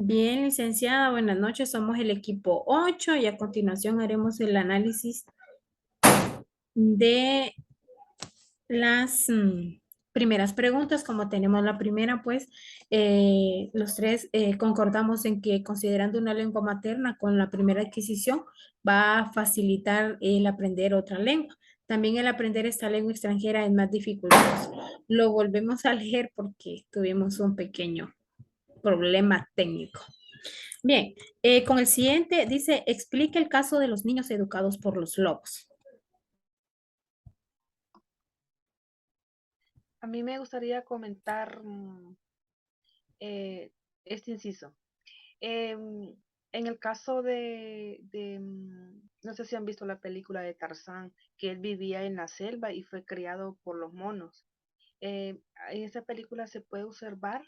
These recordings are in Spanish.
Bien, licenciada, buenas noches. Somos el equipo 8 y a continuación haremos el análisis de las primeras preguntas. Como tenemos la primera, pues los tres concordamos en que considerando una lengua materna con la primera adquisición va a facilitar el aprender otra lengua. También el aprender esta lengua extranjera es más dificultoso. Lo volvemos a leer porque tuvimos un pequeño problema técnico. Bien, con el siguiente dice, explica el caso de los niños educados por los lobos. A mí me gustaría comentar este inciso. Em, en el caso no sé si han visto la película de Tarzán, que él vivía en la selva y fue criado por los monos. En esa película se puede observar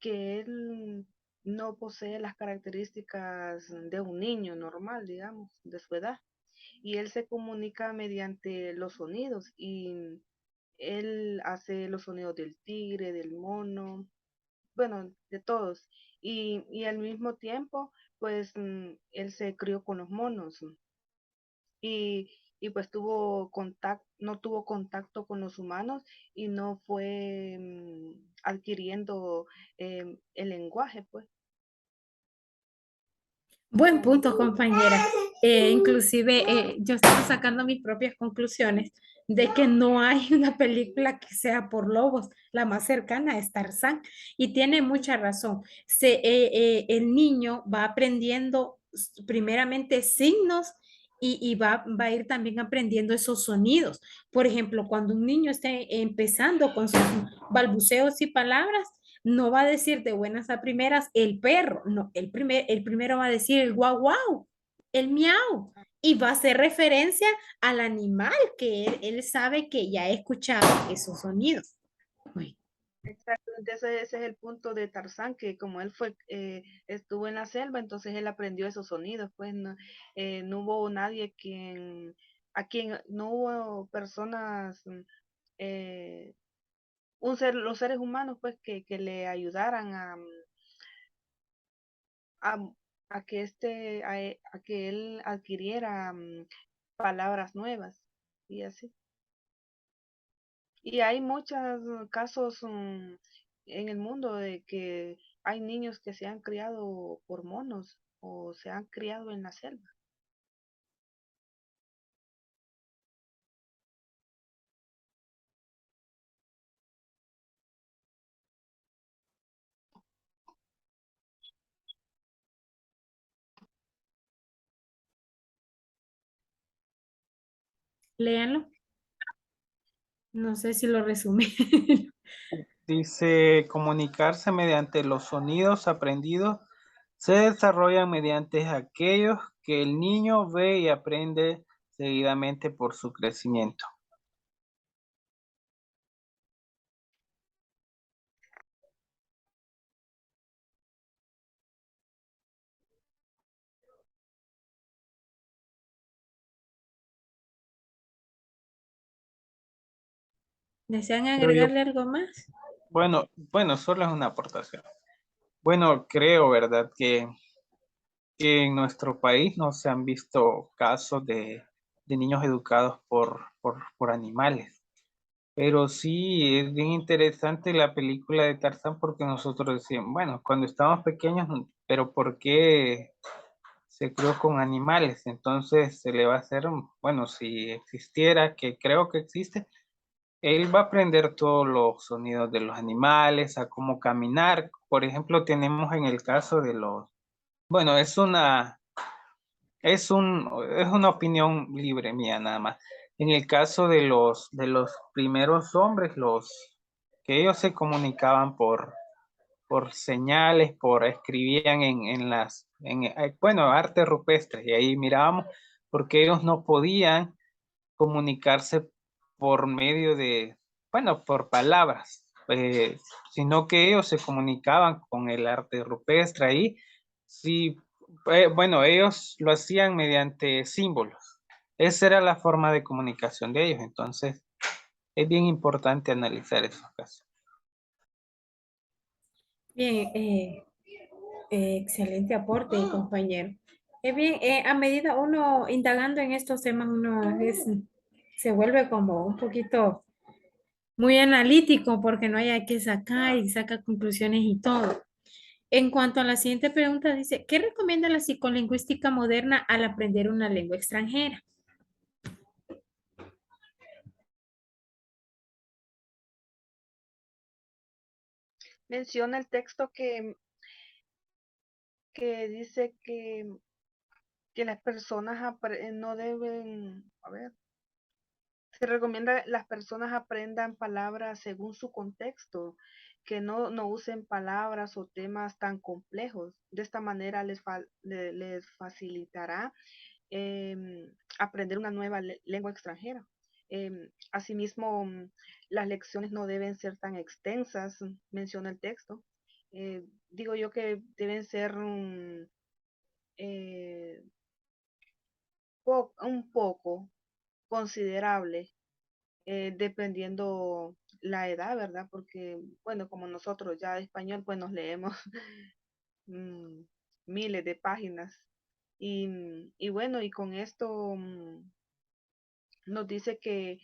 que él no posee las características de un niño normal, digamos, de su edad. Y él se comunica mediante los sonidos y él hace los sonidos del tigre, del mono, bueno, de todos. Y al mismo tiempo, pues él se crió con los monos y pues no tuvo contacto con los humanos y no fue adquiriendo el lenguaje, pues. Buen punto, compañera. Inclusive yo estaba sacando mis propias conclusiones de que no hay una película que sea por lobos. La más cercana es Tarzán y tiene mucha razón. El niño va aprendiendo primeramente signos y va a ir también aprendiendo esos sonidos. Por ejemplo, cuando un niño esté empezando con sus balbuceos y palabras, no va a decir de buenas a primeras el perro, no, el primero va a decir el guau guau, el miau, y va a hacer referencia al animal que él sabe que ya ha escuchado esos sonidos. Uy. Exactamente, ese es el punto de Tarzán, que como él estuvo en la selva, entonces él aprendió esos sonidos, pues no hubo nadie no hubo personas, eh, los seres humanos, pues que le ayudaran a, a que a que él adquiriera palabras nuevas y así. Y hay muchos casos en el mundo de que hay niños que se han criado por monos o se han criado en la selva. Léanlo, no sé si lo resumí. Dice, comunicarse mediante los sonidos aprendidos se desarrollan mediante aquellos que el niño ve y aprende seguidamente por su crecimiento. ¿Desean Creo yo, agregarle algo más? bueno, solo es una aportación. Bueno, creo, ¿verdad? Que en nuestro país no se han visto casos de niños educados por animales. Pero sí, es bien interesante la película de Tarzán porque nosotros decíamos, bueno, cuando estábamos pequeños, pero ¿por qué se crió con animales? Entonces se le va a hacer, bueno, si existiera, que creo que existe, él va a aprender todos los sonidos de los animales, a cómo caminar. Por ejemplo, tenemos en el caso de bueno, es una opinión libre mía nada más. En el caso de los primeros hombres, que ellos se comunicaban por señales, escribían bueno, arte rupestre, y ahí mirábamos, porque ellos no podían comunicarse por medio bueno, por palabras, sino que ellos se comunicaban con el arte rupestre ahí. Sí, bueno, ellos lo hacían mediante símbolos. Esa era la forma de comunicación de ellos. Entonces, es bien importante analizar esos casos. Bien, Excelente aporte, compañero. Es bien, a medida uno indagando en estos temas, se vuelve como un poquito muy analítico porque no hay que sacar y saca conclusiones y todo. En cuanto a la siguiente pregunta, dice, ¿qué recomienda la psicolingüística moderna al aprender una lengua extranjera? Menciona el texto que dice que las personas no deben, a ver, se recomienda que las personas aprendan palabras según su contexto, que no usen palabras o temas tan complejos. De esta manera les facilitará aprender una nueva lengua extranjera. Asimismo, las lecciones no deben ser tan extensas, menciona el texto. Digo yo que deben ser eh, un poco considerable, dependiendo la edad, ¿verdad? Porque, bueno, como nosotros ya de español, pues nos leemos mm, miles de páginas. Y bueno, y con esto nos dice que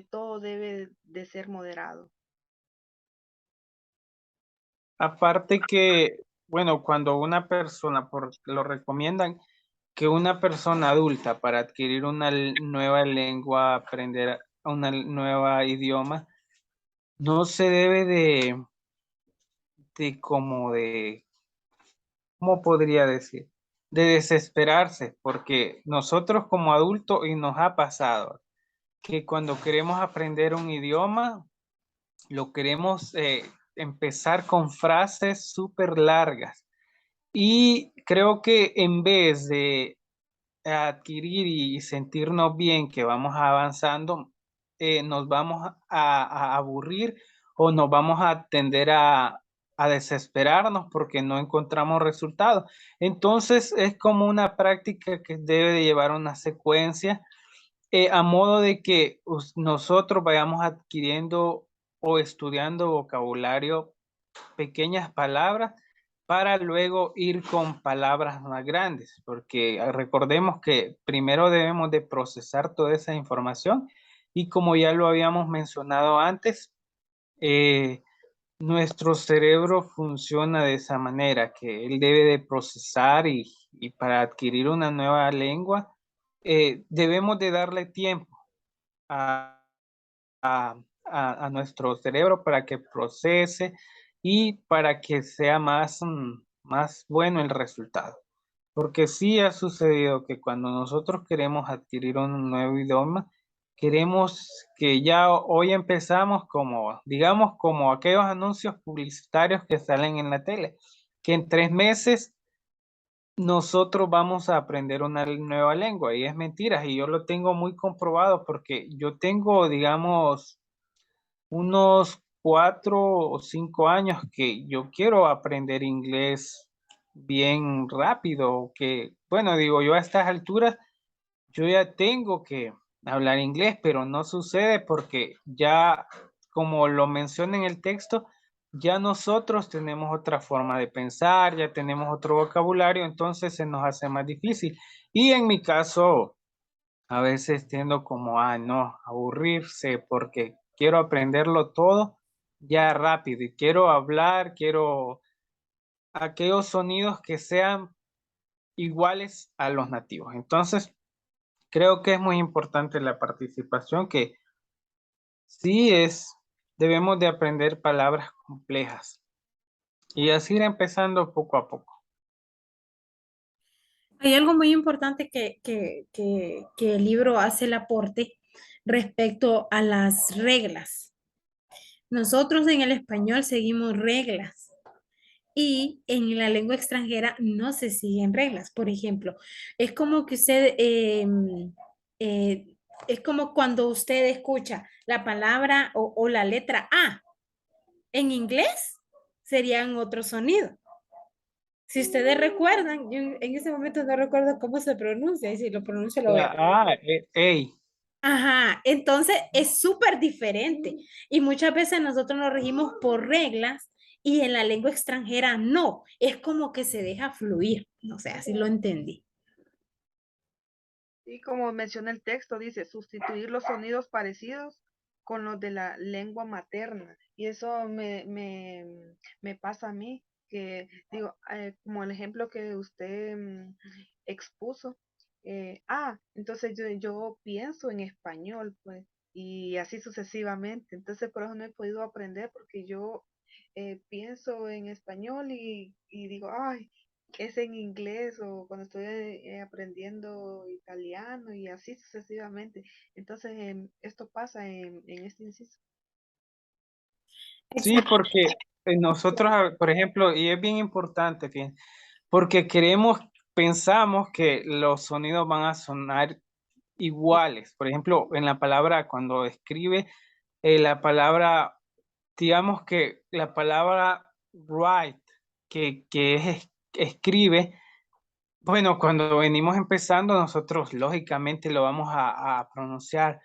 todo debe de ser moderado. Aparte que, bueno, cuando una persona, lo recomiendan que una persona adulta para adquirir una nueva lengua, aprender una nueva idioma, no se debe de como de, ¿cómo podría decir? De desesperarse, porque nosotros como adultos, y nos ha pasado, que cuando queremos aprender un idioma, lo queremos empezar con frases súper largas. Y creo que en vez de adquirir y sentirnos bien que vamos avanzando, nos vamos a aburrir o nos vamos a tender a desesperarnos porque no encontramos resultados. Entonces es como una práctica que debe de llevar una secuencia, a modo de que nosotros vayamos adquiriendo o estudiando vocabulario, pequeñas palabras, para luego ir con palabras más grandes, porque recordemos que primero debemos de procesar toda esa información y como ya lo habíamos mencionado antes, eh, nuestro cerebro funciona de esa manera, que él debe de procesar y para adquirir una nueva lengua, debemos de darle tiempo a a nuestro cerebro para que procese y para que sea más, más bueno el resultado. Porque sí ha sucedido que cuando nosotros queremos adquirir un nuevo idioma, queremos que ya hoy empezamos como, digamos, como aquellos anuncios publicitarios que salen en la tele, que en 3 meses nosotros vamos a aprender una nueva lengua. Y es mentira, y yo lo tengo muy comprobado porque yo tengo, digamos, unos 4 o 5 años que yo quiero aprender inglés bien rápido, que bueno, digo yo a estas alturas, yo ya tengo que hablar inglés, pero no sucede porque ya, como lo menciona en el texto, ya nosotros tenemos otra forma de pensar, ya tenemos otro vocabulario, entonces se nos hace más difícil. Y en mi caso, a veces tiendo como a no aburrirse porque quiero aprenderlo todo ya rápido y quiero hablar, quiero aquellos sonidos que sean iguales a los nativos. Entonces, creo que es muy importante la participación, que sí debemos de aprender palabras complejas y así ir empezando poco a poco. Hay algo muy importante que el libro hace el aporte respecto a las reglas. Nosotros en el español seguimos reglas y en la lengua extranjera no se siguen reglas. Por ejemplo, es como que usted, es como cuando usted escucha la palabra o la letra A. En inglés serían otro sonido. Si ustedes recuerdan, yo en ese momento no recuerdo cómo se pronuncia, y si lo pronuncio lo voy a... Hey, Ajá, entonces es súper diferente y muchas veces nosotros nos regimos por reglas y en la lengua extranjera no, es como que se deja fluir, no sé, así lo entendí. Y como menciona el texto, dice sustituir los sonidos parecidos con los de la lengua materna. Y eso me pasa a mí, que digo, como el ejemplo que usted expuso, entonces yo pienso en español, pues, y así sucesivamente. Entonces por eso no he podido aprender porque yo pienso en español y digo, ay, es en inglés o cuando estoy aprendiendo italiano y así sucesivamente. Entonces, esto pasa en este inciso. Sí, Exacto. porque nosotros, por ejemplo, y es bien importante, fíjense, porque pensamos que los sonidos van a sonar iguales. Por ejemplo, en la palabra, cuando escribe la palabra, digamos que la palabra write, que escribe, bueno, cuando venimos empezando, nosotros lógicamente lo vamos a pronunciar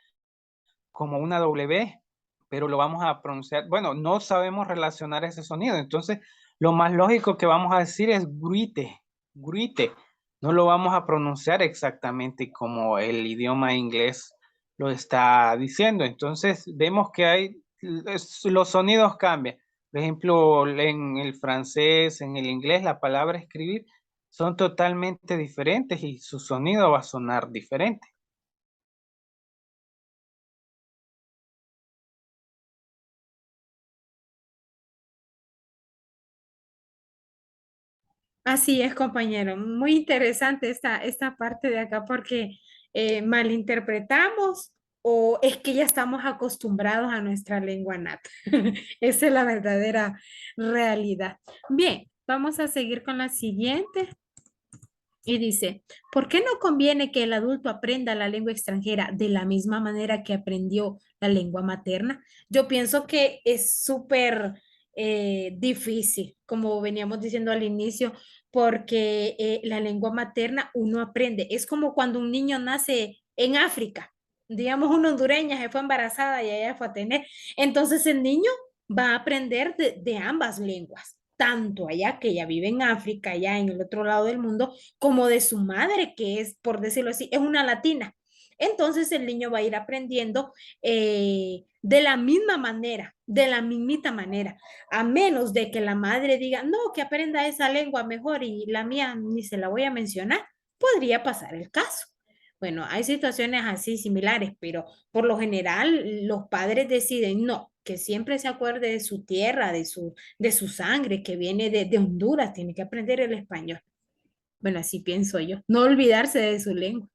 como una W, pero lo vamos a pronunciar, bueno, no sabemos relacionar ese sonido, entonces lo más lógico que vamos a decir es grite, grite, no lo vamos a pronunciar exactamente como el idioma inglés lo está diciendo, entonces vemos que los sonidos cambian, por ejemplo, en el francés, en el inglés, la palabra escribir son totalmente diferentes y su sonido va a sonar diferente. Así es, compañero. Muy interesante esta parte de acá porque malinterpretamos o es que ya estamos acostumbrados a nuestra lengua nata. Esa es la verdadera realidad. Bien, vamos a seguir con la siguiente. Y dice, ¿por qué no conviene que el adulto aprenda la lengua extranjera de la misma manera que aprendió la lengua materna? Yo pienso que es súper difícil, como veníamos diciendo al inicio, porque la lengua materna uno aprende. Es como cuando un niño nace en África. Digamos, una hondureña se fue embarazada y ella fue a tener. Entonces el niño va a aprender de ambas lenguas, tanto allá que ella vive en África, allá en el otro lado del mundo, como de su madre, que es, por decirlo así, es una latina. Entonces el niño va a ir aprendiendo de la misma manera, de la mismita manera, a menos de que la madre diga, no, que aprenda esa lengua mejor y la mía ni se la voy a mencionar, podría pasar el caso. Bueno, hay situaciones así similares, pero por lo general los padres deciden no, que siempre se acuerde de su tierra, de su sangre, que viene de Honduras, tiene que aprender el español. Bueno, así pienso yo. No olvidarse de su lengua.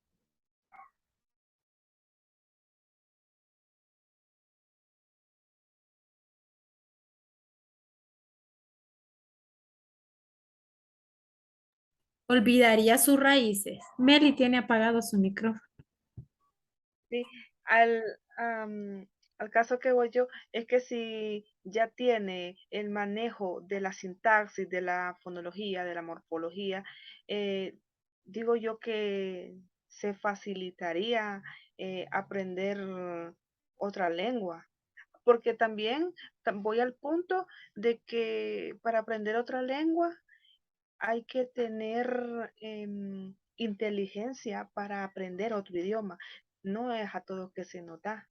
Olvidaría sus raíces. Meli tiene apagado su micrófono. Sí, al, al caso que voy yo, es que si ya tiene el manejo de la sintaxis, de la fonología, de la morfología, eh, digo yo que se facilitaría aprender otra lengua. Porque también voy al punto de que para aprender otra lengua hay que tener inteligencia para aprender otro idioma. No es a todos que se nos da,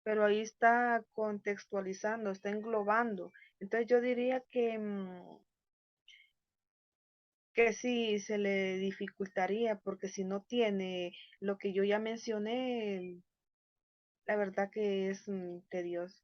pero ahí está contextualizando, está englobando. Entonces yo diría que sí se le dificultaría, porque si no tiene lo que yo ya mencioné, la verdad que es tedioso.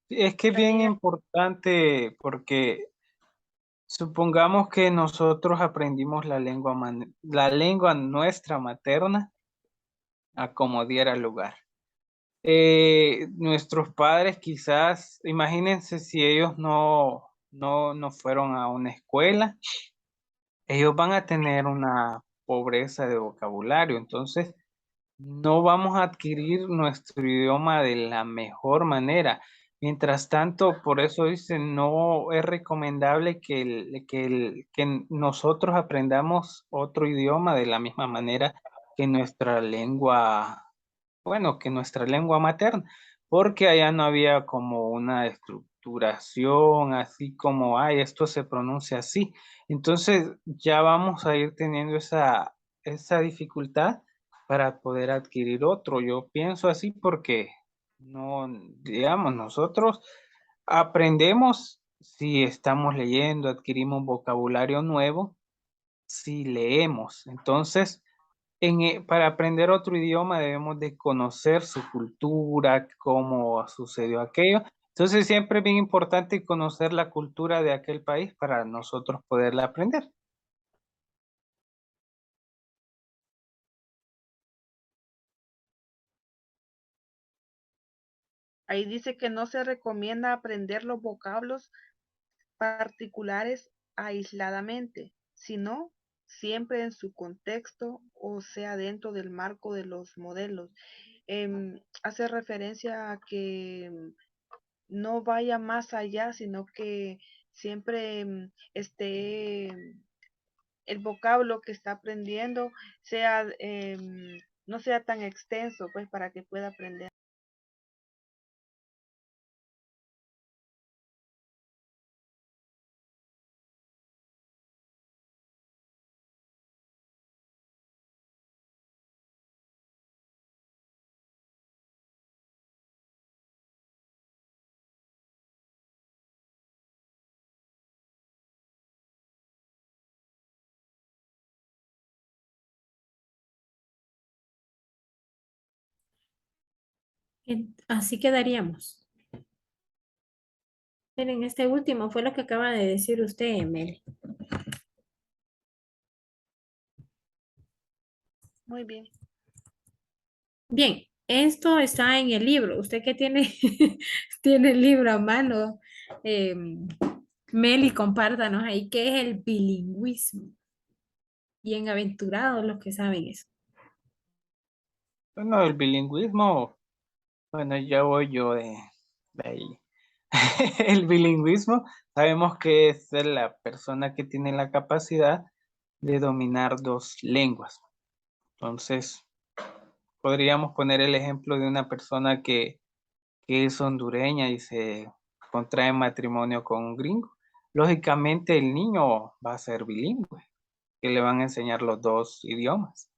Es que es bien También importante porque supongamos que nosotros aprendimos la lengua nuestra materna a como diera lugar. Nuestros padres quizás, imagínense si ellos no fueron a una escuela, ellos van a tener una pobreza de vocabulario, entonces no vamos a adquirir nuestro idioma de la mejor manera. Mientras tanto, por eso dice, no es recomendable que nosotros aprendamos otro idioma de la misma manera que nuestra lengua, bueno, que nuestra lengua materna, porque allá no había como una estructuración, así como, ay, esto se pronuncia así. Entonces ya vamos a ir teniendo esa dificultad para poder adquirir otro. Yo pienso así porque no, digamos, nosotros aprendemos si estamos leyendo, adquirimos vocabulario nuevo, si leemos. Entonces, para aprender otro idioma debemos de conocer su cultura, cómo sucedió aquello. Entonces siempre es bien importante conocer la cultura de aquel país para nosotros poderla aprender. Ahí dice que no se recomienda aprender los vocablos particulares aisladamente, sino siempre en su contexto, o sea, dentro del marco de los modelos. Hace referencia a que no vaya más allá, sino que siempre esté el vocablo que está aprendiendo sea no sea tan extenso, pues para que pueda aprender. Así quedaríamos. Miren, este último fue lo que acaba de decir usted, Mary. Muy bien. Bien, esto está en el libro. Usted que tiene, tiene el libro a mano, Meli, compártanos ahí qué es el bilingüismo. Bienaventurados los que saben eso. Bueno, el bilingüismo, bueno, ya voy yo de ahí. El bilingüismo, sabemos que es la persona que tiene la capacidad de dominar dos lenguas. Entonces, podríamos poner el ejemplo de una persona que es hondureña y se contrae matrimonio con un gringo. Lógicamente, el niño va a ser bilingüe, que le van a enseñar los dos idiomas.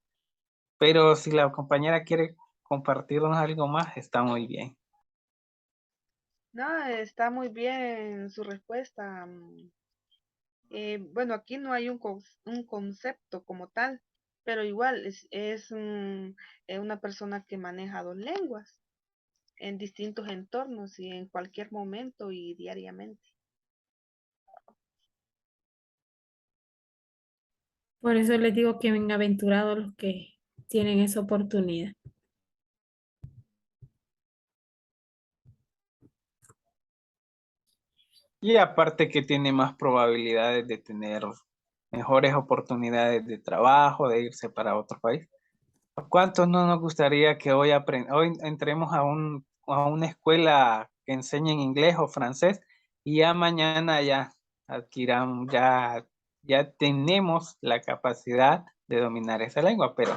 Pero si la compañera quiere compartirnos algo más, está muy bien. No, está muy bien su respuesta. Bueno, aquí no hay un concepto como tal, pero igual es una persona que maneja dos lenguas en distintos entornos y en cualquier momento y diariamente. Por eso les digo que bienaventurados los que tienen esa oportunidad. Y aparte que tiene más probabilidades de tener mejores oportunidades de trabajo, de irse para otro país. ¿A cuántos no nos gustaría que hoy entremos a una escuela que enseñe inglés o francés y ya mañana ya adquiramos, ya tenemos la capacidad de dominar esa lengua, pero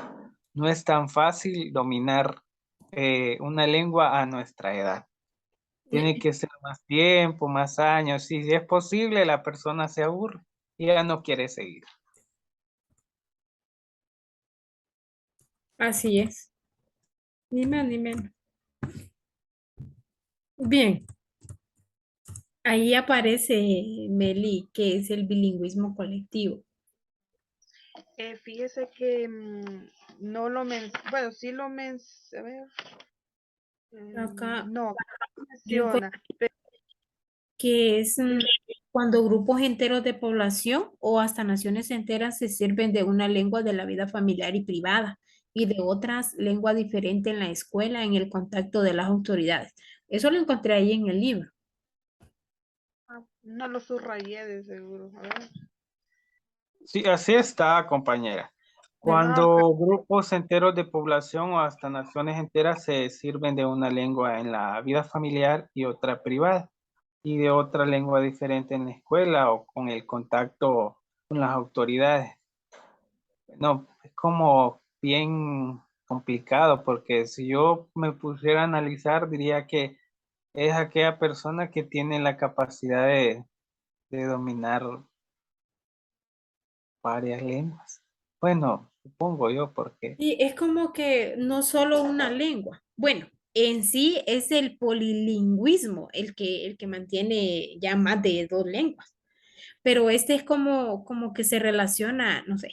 no es tan fácil dominar una lengua a nuestra edad. Tiene que ser más tiempo, más años. Si es posible, la persona se aburre y ya no quiere seguir. Así es. Ni más ni menos. Bien, ahí aparece, Meli, que es el bilingüismo colectivo. Fíjese que no lo bueno, sí lo a ver, Acá no yo encuentro menciona, que es cuando grupos enteros de población o hasta naciones enteras se sirven de una lengua de la vida familiar y privada y de otras lenguas diferentes en la escuela en el contacto de las autoridades. Eso lo encontré ahí en el libro. no lo subrayé de seguro. A ver. Sí, así está, compañera. ¿verdad? Cuando grupos enteros de población o hasta naciones enteras se sirven de una lengua en la vida familiar y otra privada, y de otra lengua diferente en la escuela o con el contacto con las autoridades. No, es como bien complicado porque si yo me pusiera a analizar, diría que es aquella persona que tiene la capacidad de dominar varias lenguas. Bueno, supongo yo, porque Y es como que no solo una lengua. Bueno, en sí es el polilingüismo el que mantiene ya más de dos lenguas. Pero este es como que se relaciona, no sé,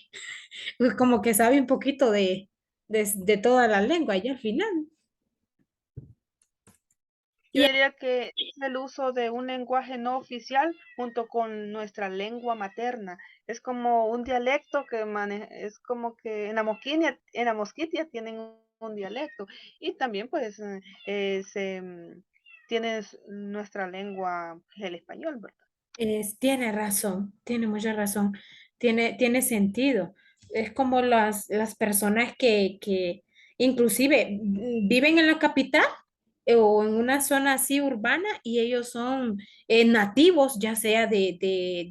pues como que sabe un poquito de toda la lengua y al final. Yo Y diría que es el uso de un lenguaje no oficial junto con nuestra lengua materna. Es como un dialecto que es como que en la Mosquitia tienen un dialecto y también pues tienes nuestra lengua, el español, ¿verdad? tiene razón, tiene mucha razón, tiene sentido. Es como las personas que inclusive viven en la capital o en una zona así urbana y ellos son nativos, ya sea de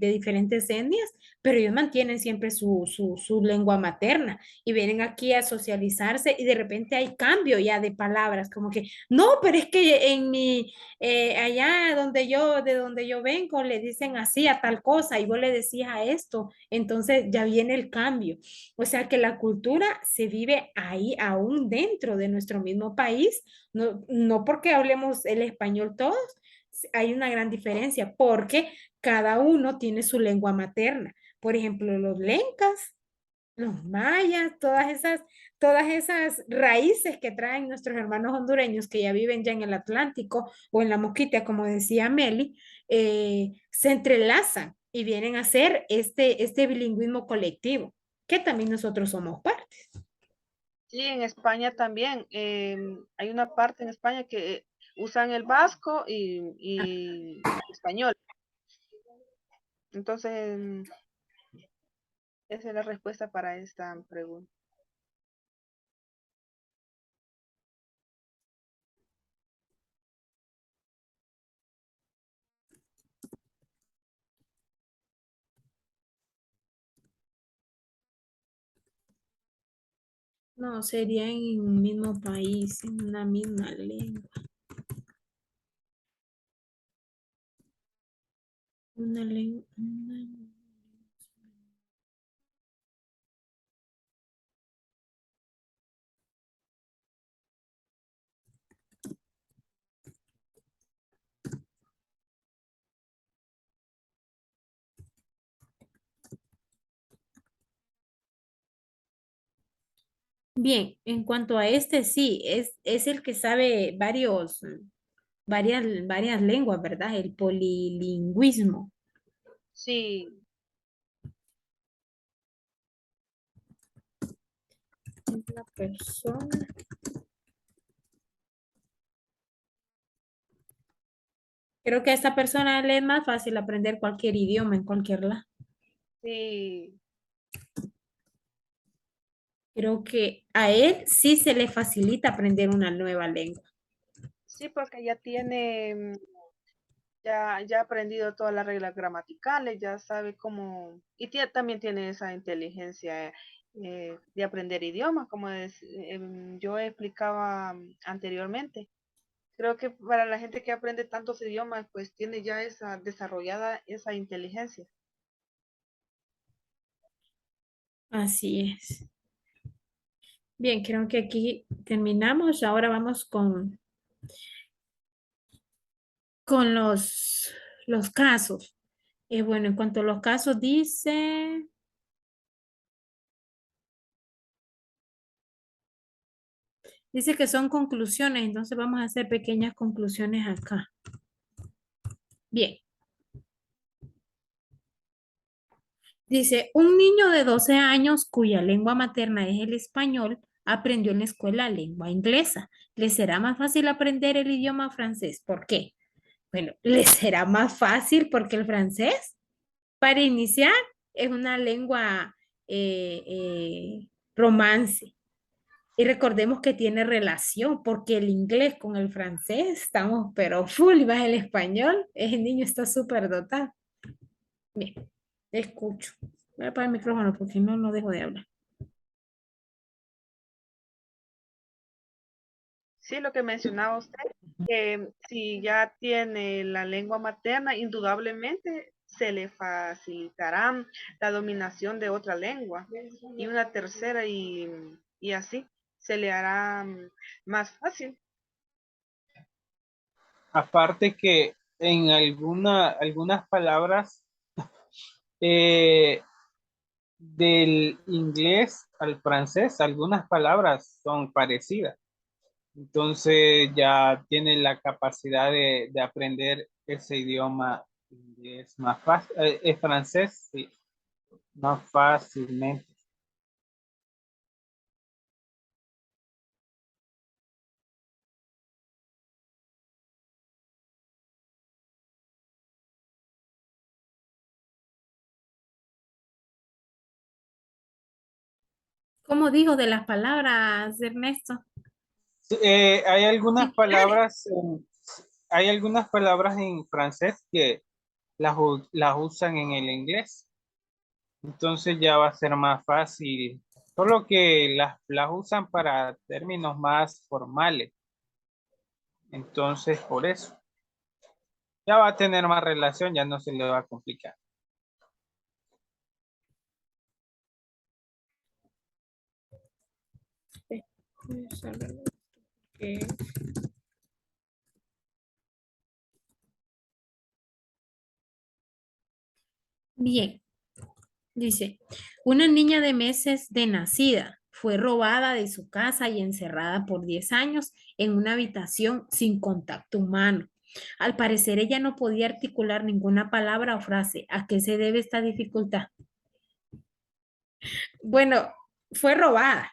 diferentes etnias, pero ellos mantienen siempre su lengua materna y vienen aquí a socializarse y de repente hay cambio ya de palabras, como que, no, pero es que en mi allá de donde yo vengo, le dicen así a tal cosa y vos le decías a esto, entonces ya viene el cambio. O sea que la cultura se vive ahí, aún dentro de nuestro mismo país, no porque hablemos el español todos, hay una gran diferencia, porque cada uno tiene su lengua materna. Por ejemplo, los lencas, los mayas, todas esas raíces que traen nuestros hermanos hondureños que ya viven ya en el Atlántico o en la Mosquitia, como decía Meli, se entrelazan y vienen a ser este bilingüismo colectivo, que también nosotros somos parte. Sí, en España también. Hay una parte en España que usan el vasco y español. Entonces, esa es la respuesta para esta pregunta. No, sería en un mismo país, en una misma lengua. Una lengua. Bien, en cuanto a este, sí, es el que sabe varias lenguas, ¿verdad? El polilingüismo. Sí, Es la persona. Creo que a esta persona le es más fácil aprender cualquier idioma en cualquier lado. sí, Creo que a él sí se le facilita aprender una nueva lengua. sí, porque ya tiene, ya ha aprendido todas las reglas gramaticales, ya sabe cómo, y también tiene esa inteligencia de aprender idiomas, como yo explicaba anteriormente. Creo que para la gente que aprende tantos idiomas, pues tiene ya esa desarrollada esa inteligencia. Así es. Bien, creo que aquí terminamos. Ahora vamos con los casos. Bueno, en cuanto a los casos, dice que son conclusiones, entonces vamos a hacer pequeñas conclusiones acá. Bien, dice, un niño de 12 años cuya lengua materna es el español aprendió en la escuela lengua inglesa. ¿Le será más fácil aprender el idioma francés? ¿Por qué? Bueno, le será más fácil porque el francés, para iniciar, es una lengua eh, eh, romance. Y recordemos que tiene relación, porque el inglés con el francés estamos, pero full, y más el español, ese niño está súper dotado. Bien, escucho. Voy a apagar el micrófono porque no, no dejo de hablar. Sí, lo que mencionaba usted, que si ya tiene la lengua materna, indudablemente se le facilitará la dominación de otra lengua y una tercera y así se le hará más fácil. Aparte que en algunas palabras eh, del inglés al francés, algunas palabras son parecidas. Entonces ya tiene la capacidad de aprender ese idioma inglés más fácil, el francés, sí, más fácilmente. ¿Cómo dijo de las palabras, Ernesto? Sí, hay algunas Similares. palabras, hay algunas palabras en francés que las usan en el inglés. Entonces ya va a ser más fácil. Solo que las usan para términos más formales. Entonces, por eso. Ya va a tener más relación, ya no se le va a complicar. Bien, dice, una niña de meses de nacida fue robada de su casa y encerrada por 10 años en una habitación sin contacto humano. Al parecer ella no podía articular ninguna palabra o frase. ¿A qué se debe esta dificultad? Bueno, fue robada,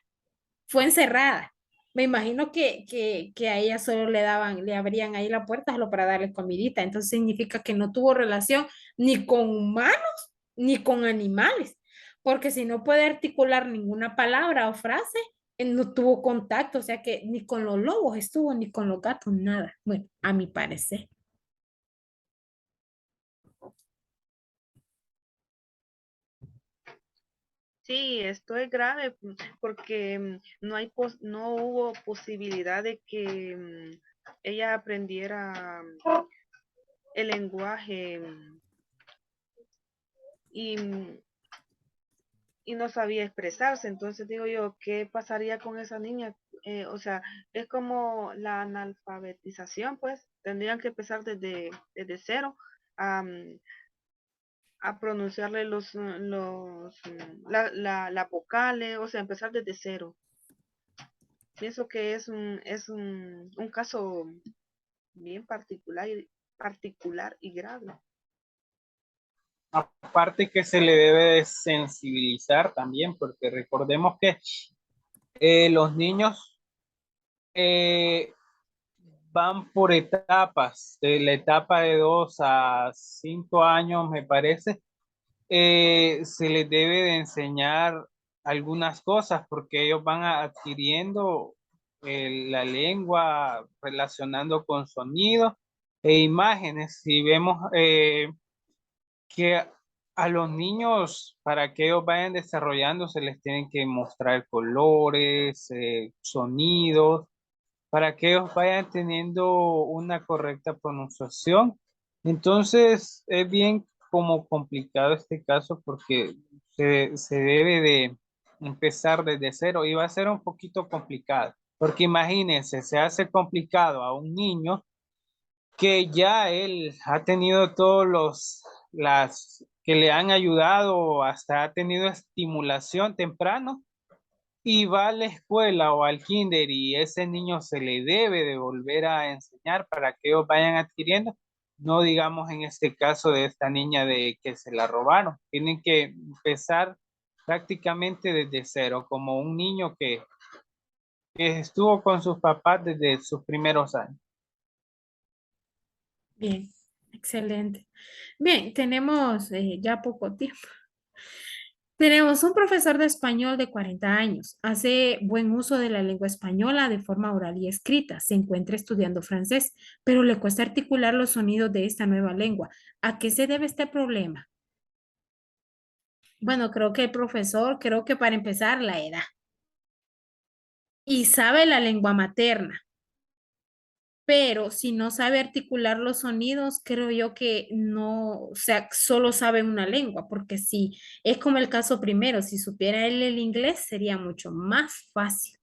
fue encerrada. Me imagino que a ella solo le daban, le abrían ahí la puerta solo para darle comidita. Entonces significa que no tuvo relación ni con humanos ni con animales. Porque si no puede articular ninguna palabra o frase, no tuvo contacto. O sea que ni con los lobos estuvo, ni con los gatos, nada. Bueno, a mi parecer. Sí, esto es grave porque no hubo posibilidad de que ella aprendiera el lenguaje y, y no sabía expresarse. Entonces digo yo, ¿qué pasaría con esa niña? O sea, es como la analfabetización, pues tendrían que empezar desde cero a, a pronunciarle las vocales, o sea, empezar desde cero. Pienso que un caso bien particular y grave. Aparte que se le debe de sensibilizar también, porque recordemos que los niños eh, van por etapas, de la etapa de 2 a 5 años, me parece, se les debe de enseñar algunas cosas porque ellos van adquiriendo la lengua relacionando con sonidos e imágenes. Si vemos que a los niños, para que ellos vayan desarrollando, se les tienen que mostrar colores, sonidos, para que ellos vayan teniendo una correcta pronunciación. Entonces, es bien como complicado este caso porque se debe de empezar desde cero y va a ser un poquito complicado, porque imagínense, se hace complicado a un niño que ya él ha tenido todos las que le han ayudado, hasta ha tenido estimulación temprano y va a la escuela o al kinder y ese niño se le debe de volver a enseñar para que ellos vayan adquiriendo, no digamos en este caso de esta niña de que se la robaron, tienen que empezar prácticamente desde cero, como un niño que estuvo con sus papás desde sus primeros años. Bien, excelente. Bien, tenemos ya poco tiempo. Tenemos un profesor de español de 40 años. Hace buen uso de la lengua española de forma oral y escrita. Se encuentra estudiando francés, pero le cuesta articular los sonidos de esta nueva lengua. ¿A qué se debe este problema? Bueno, creo que el profesor, creo que para empezar, la edad. Y sabe la lengua materna. Pero si no sabe articular los sonidos, creo yo que no, o sea, solo sabe una lengua, porque si es como el caso primero, si supiera él el inglés sería mucho más fácil.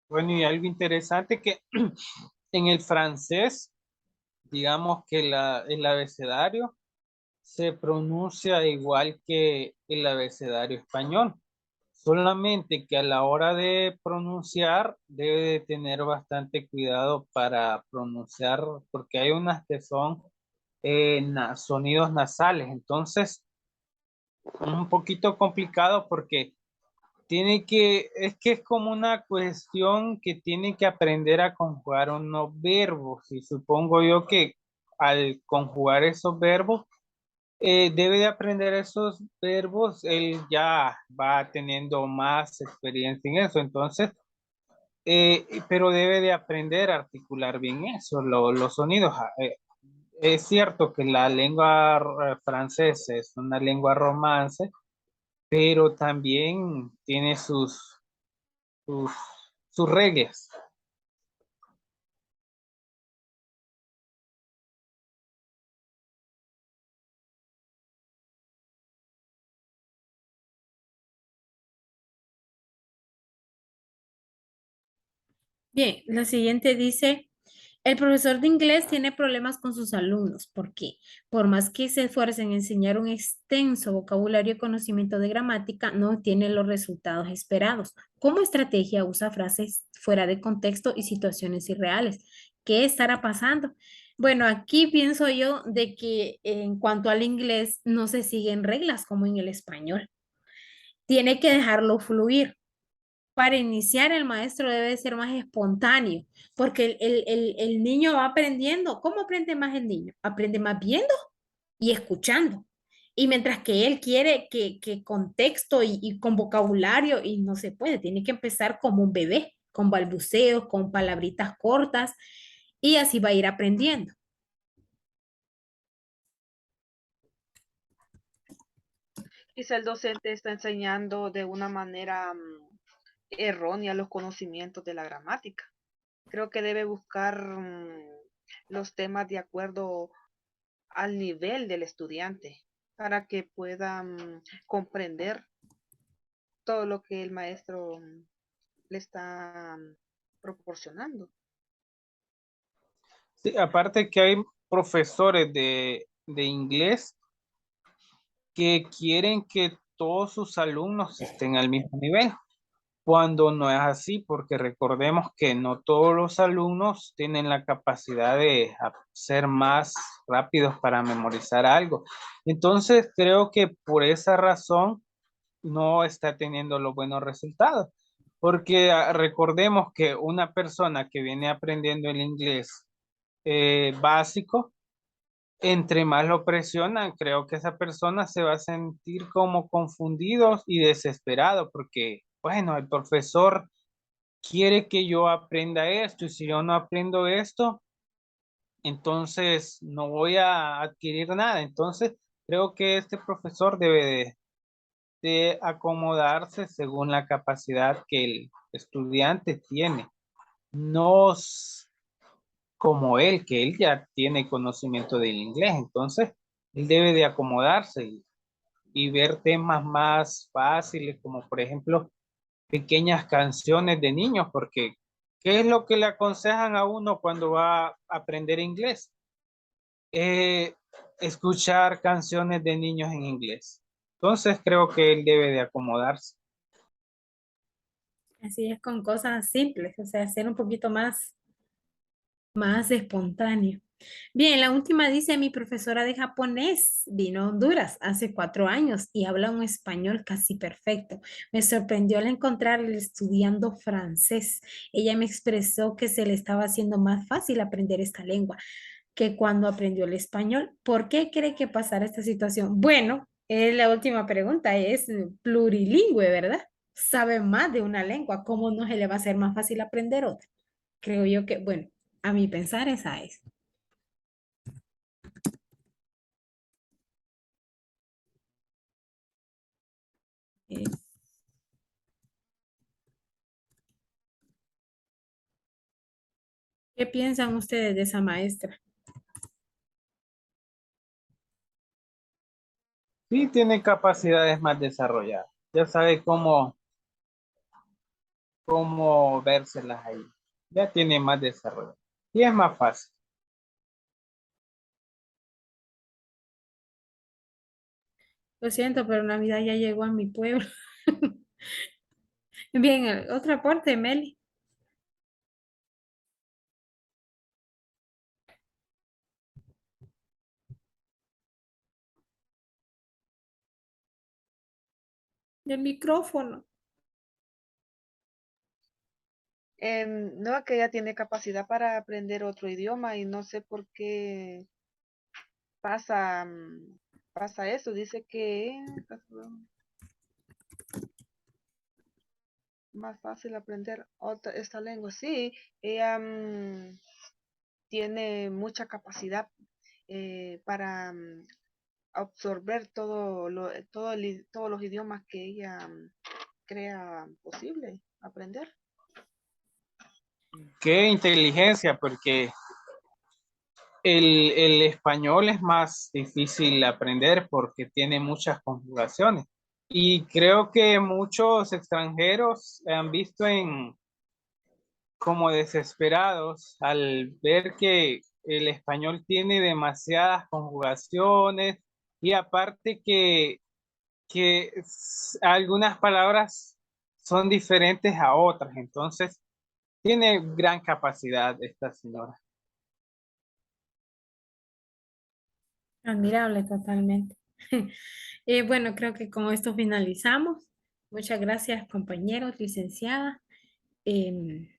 Bueno, y algo interesante que en el francés, digamos que el abecedario se pronuncia igual que el abecedario español, solamente que a la hora de pronunciar debe de tener bastante cuidado para pronunciar, porque hay unas que son sonidos nasales, entonces es un poquito complicado porque es que es como una cuestión que tiene que aprender a conjugar unos verbos y supongo yo que al conjugar esos verbos, debe de aprender esos verbos, él ya va teniendo más experiencia en eso, entonces, pero debe de aprender a articular bien eso, los sonidos. Es cierto que la lengua francesa es una lengua romance, pero también tiene sus, sus reglas. Bien, la siguiente dice, el profesor de inglés tiene problemas con sus alumnos porque por más que se esfuercen en enseñar un extenso vocabulario y conocimiento de gramática, no tiene los resultados esperados. Como estrategia usa frases fuera de contexto y situaciones irreales. ¿Qué estará pasando? Bueno, aquí pienso yo de que en cuanto al inglés no se siguen reglas como en el español. Tiene que dejarlo fluir. Para iniciar, el maestro debe ser más espontáneo, porque el niño va aprendiendo. ¿Cómo aprende más el niño? Aprende más viendo y escuchando. Y mientras que él quiere que contexto y con vocabulario, y no se puede, tiene que empezar como un bebé, con balbuceos, con palabritas cortas, y así va a ir aprendiendo. Quizá el docente está enseñando de una manera errónea los conocimientos de la gramática. Creo que debe buscar los temas de acuerdo al nivel del estudiante para que pueda comprender todo lo que el maestro le está proporcionando. Sí, aparte que hay profesores de inglés que quieren que todos sus alumnos estén al mismo nivel, cuando no es así, porque recordemos que no todos los alumnos tienen la capacidad de ser más rápidos para memorizar algo. Entonces, creo que por esa razón no está teniendo los buenos resultados, porque recordemos que una persona que viene aprendiendo el inglés básico, entre más lo presionan, creo que esa persona se va a sentir como confundido y desesperado porque, bueno, el profesor quiere que yo aprenda esto y si yo no aprendo esto, entonces no voy a adquirir nada. Entonces, creo que este profesor debe de acomodarse según la capacidad que el estudiante tiene. No como él, que él ya tiene conocimiento del inglés, entonces él debe de acomodarse y ver temas más fáciles, como por ejemplo pequeñas canciones de niños, porque ¿qué es lo que le aconsejan a uno cuando va a aprender inglés? Eh, Escuchar canciones de niños en inglés. Entonces creo que él debe de acomodarse. Así es con cosas simples, o sea, ser un poquito más más espontáneo. Bien, la última dice, mi profesora de japonés vino a Honduras hace 4 años y habla un español casi perfecto. Me sorprendió al encontrarla estudiando francés. Ella me expresó que se le estaba haciendo más fácil aprender esta lengua que cuando aprendió el español. ¿Por qué cree que pasara esta situación? Bueno, la última pregunta es plurilingüe, ¿verdad? Sabe más de una lengua, ¿cómo no se le va a hacer más fácil aprender otra? Creo yo que, bueno, a mi pensar esa es. Eh, ¿Qué piensan ustedes de esa maestra? Sí tiene capacidades más desarrolladas. Ya sabe cómo vérselas ahí. Ya tiene más desarrollo. Y es más fácil. Lo siento, pero Navidad ya llegó a mi pueblo. Bien, otra parte, Meli. Del micrófono. No, que ella tiene capacidad para aprender otro idioma y no sé por qué pasa, pasa eso. Dice que más fácil aprender esta lengua. Sí, ella tiene mucha capacidad para absorber todos los idiomas que ella crea posible aprender. Qué inteligencia, porque el español es más difícil aprender porque tiene muchas conjugaciones. Y creo que muchos extranjeros han visto como desesperados al ver que el español tiene demasiadas conjugaciones y aparte que algunas palabras son diferentes a otras. Entonces, tiene gran capacidad esta señora. Admirable totalmente. Bueno, creo que con esto finalizamos. Muchas gracias, compañeros, licenciada. Em,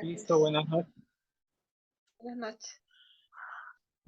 Listo, Gracias. buenas noches. Buenas noches.